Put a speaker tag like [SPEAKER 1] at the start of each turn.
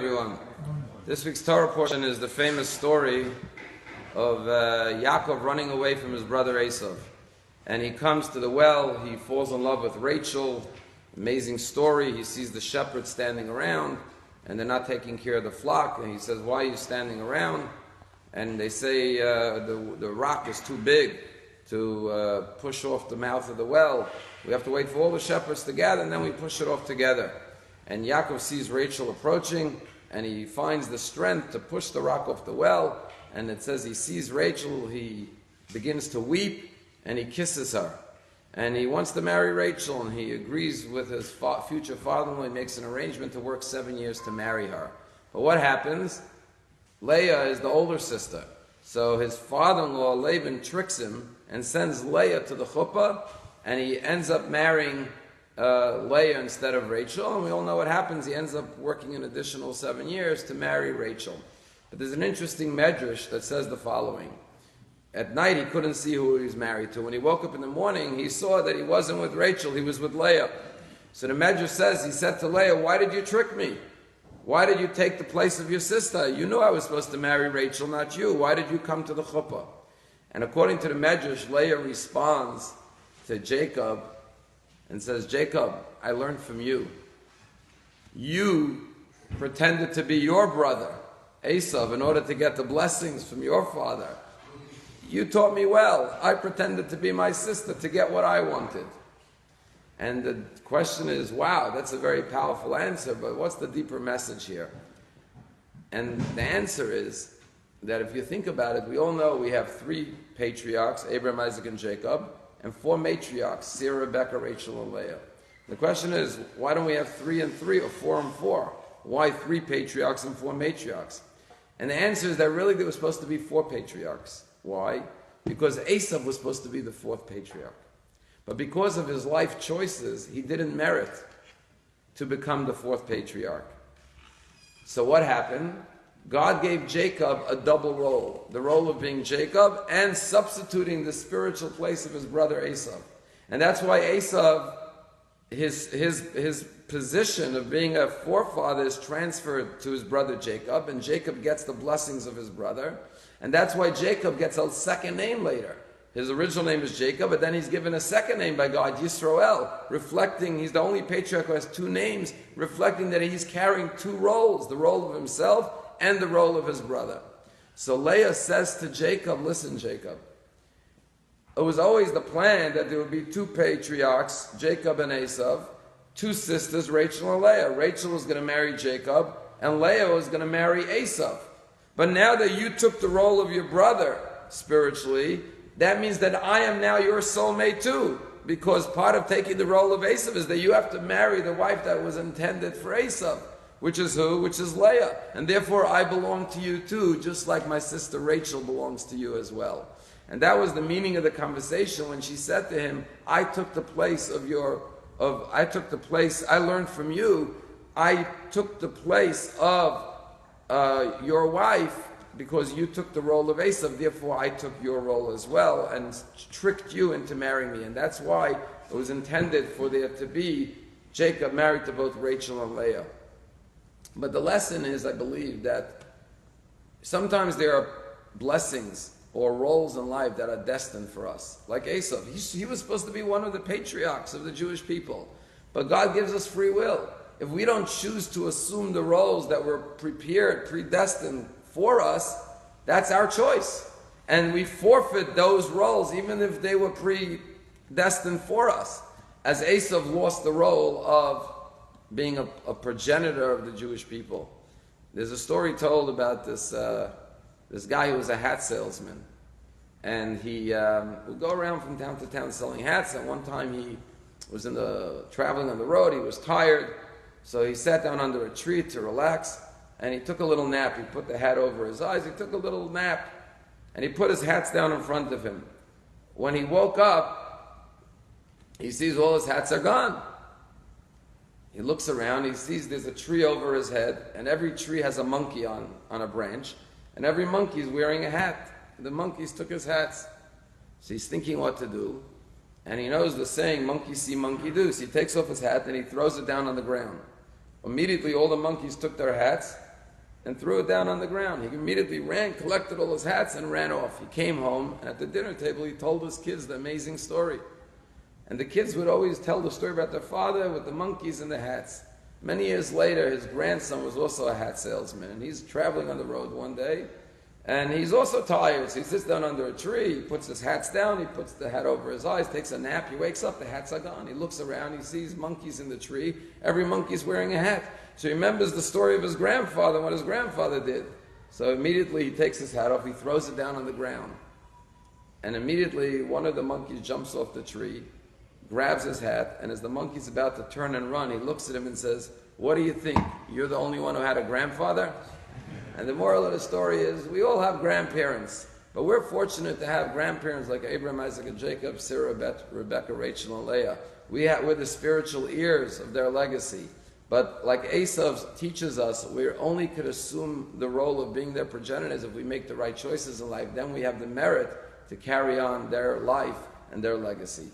[SPEAKER 1] Everyone. This week's Torah portion is the famous story of Yaakov running away from his brother Esav. And he comes to the well, he falls in love with Rachel. Amazing story. He sees the shepherds standing around and they're not taking care of the flock. And he says, "Why are you standing around?" And they say the rock is too big to push off the mouth of the well. We have to wait for all the shepherds to gather and then we push it off together. And Yaakov sees Rachel approaching and he finds the strength to push the rock off the well. And it says he sees Rachel, he begins to weep and he kisses her. And he wants to marry Rachel and he agrees with his future father-in-law. He makes an arrangement to work 7 years to marry her. But what happens? Leah is the older sister. So his father-in-law, Laban, tricks him and sends Leah to the chuppah, and he ends up marrying Leah instead of Rachel. And we all know what happens. He ends up working an additional 7 years to marry Rachel. But there's an interesting medrash that says the following. At night he couldn't see who he was married to. When he woke up in the morning, he saw that he wasn't with Rachel, he was with Leah. So the medrash says, he said to Leah, "Why did you trick me? Why did you take the place of your sister? You knew I was supposed to marry Rachel, not you. Why did you come to the chuppah?" And according to the medrash, Leah responds to Jacob and says, "Jacob, I learned from you. You pretended to be your brother, Esav, in order to get the blessings from your father. You taught me well. I pretended to be my sister to get what I wanted." And the question is, wow, that's a very powerful answer, but what's the deeper message here? And the answer is that if you think about it, we all know we have 3 patriarchs, Abraham, Isaac, and Jacob, and 4 matriarchs, Sarah, Rebecca, Rachel, and Leah. The question is, why don't we have 3 and 3 or 4 and 4? Why 3 patriarchs and 4 matriarchs? And the answer is that really there was supposed to be 4 patriarchs. Why? Because Esav was supposed to be the 4th patriarch. But because of his life choices, he didn't merit to become the 4th patriarch. So what happened? God gave Jacob a double role. The role of being Jacob and substituting the spiritual place of his brother Esav. And that's why Esav, his position of being a forefather is transferred to his brother Jacob, and Jacob gets the blessings of his brother. And that's why Jacob gets a second name later. His original name is Jacob, but then he's given a second name by God, Yisroel, reflecting, he's the only patriarch who has 2 names, reflecting that he's carrying 2 roles, the role of himself and the role of his brother. So Leah says to Jacob, "Listen, Jacob, it was always the plan that there would be 2 patriarchs, Jacob and Esav, 2 sisters, Rachel and Leah. Rachel was going to marry Jacob, and Leah was going to marry Esav. But now that you took the role of your brother spiritually, that means that I am now your soulmate too. Because part of taking the role of Esav is that you have to marry the wife that was intended for Esav. Which is who? Which is Leah. And therefore I belong to you too, just like my sister Rachel belongs to you as well." And that was the meaning of the conversation when she said to him, I learned from you, I took the place of your wife because you took the role of Esav, therefore I took your role as well and tricked you into marrying me. And that's why it was intended for there to be Jacob married to both Rachel and Leah. But the lesson is, I believe, that sometimes there are blessings or roles in life that are destined for us. Like Esav, he was supposed to be one of the patriarchs of the Jewish people. But God gives us free will. If we don't choose to assume the roles that were prepared, predestined for us, that's our choice. And we forfeit those roles even if they were predestined for us. As Esav lost the role of being a progenitor of the Jewish people. There's a story told about this guy who was a hat salesman. And he would go around from town to town selling hats. And one time he was traveling on the road, he was tired. So he sat down under a tree to relax. And he took a little nap. He put the hat over his eyes. He took a little nap. And he put his hats down in front of him. When he woke up, he sees all his hats are gone. He looks around, he sees there's a tree over his head, and every tree has a monkey on a branch, and every monkey is wearing a hat. The monkeys took his hats. So he's thinking what to do, and he knows the saying, monkey see, monkey do. So he takes off his hat and he throws it down on the ground. Immediately all the monkeys took their hats and threw it down on the ground. He immediately ran, collected all his hats, and ran off. He came home, and at the dinner table, he told his kids the amazing story. And the kids would always tell the story about their father with the monkeys and the hats. Many years later, his grandson was also a hat salesman, and he's traveling on the road one day, and he's also tired, so he sits down under a tree, he puts his hats down, he puts the hat over his eyes, takes a nap, he wakes up, the hats are gone. He looks around, he sees monkeys in the tree, every monkey's wearing a hat. So he remembers the story of his grandfather, what his grandfather did. So immediately he takes his hat off, he throws it down on the ground. And immediately one of the monkeys jumps off the tree, grabs his hat, and as the monkey's about to turn and run, he looks at him and says, "What do you think? You're the only one who had a grandfather?" And the moral of the story is, we all have grandparents, but we're fortunate to have grandparents like Abraham, Isaac, and Jacob, Sarah, Rebecca, Rachel, and Leah. We're the spiritual heirs of their legacy. But like Esav teaches us, we only could assume the role of being their progenitors if we make the right choices in life. Then we have the merit to carry on their life and their legacy.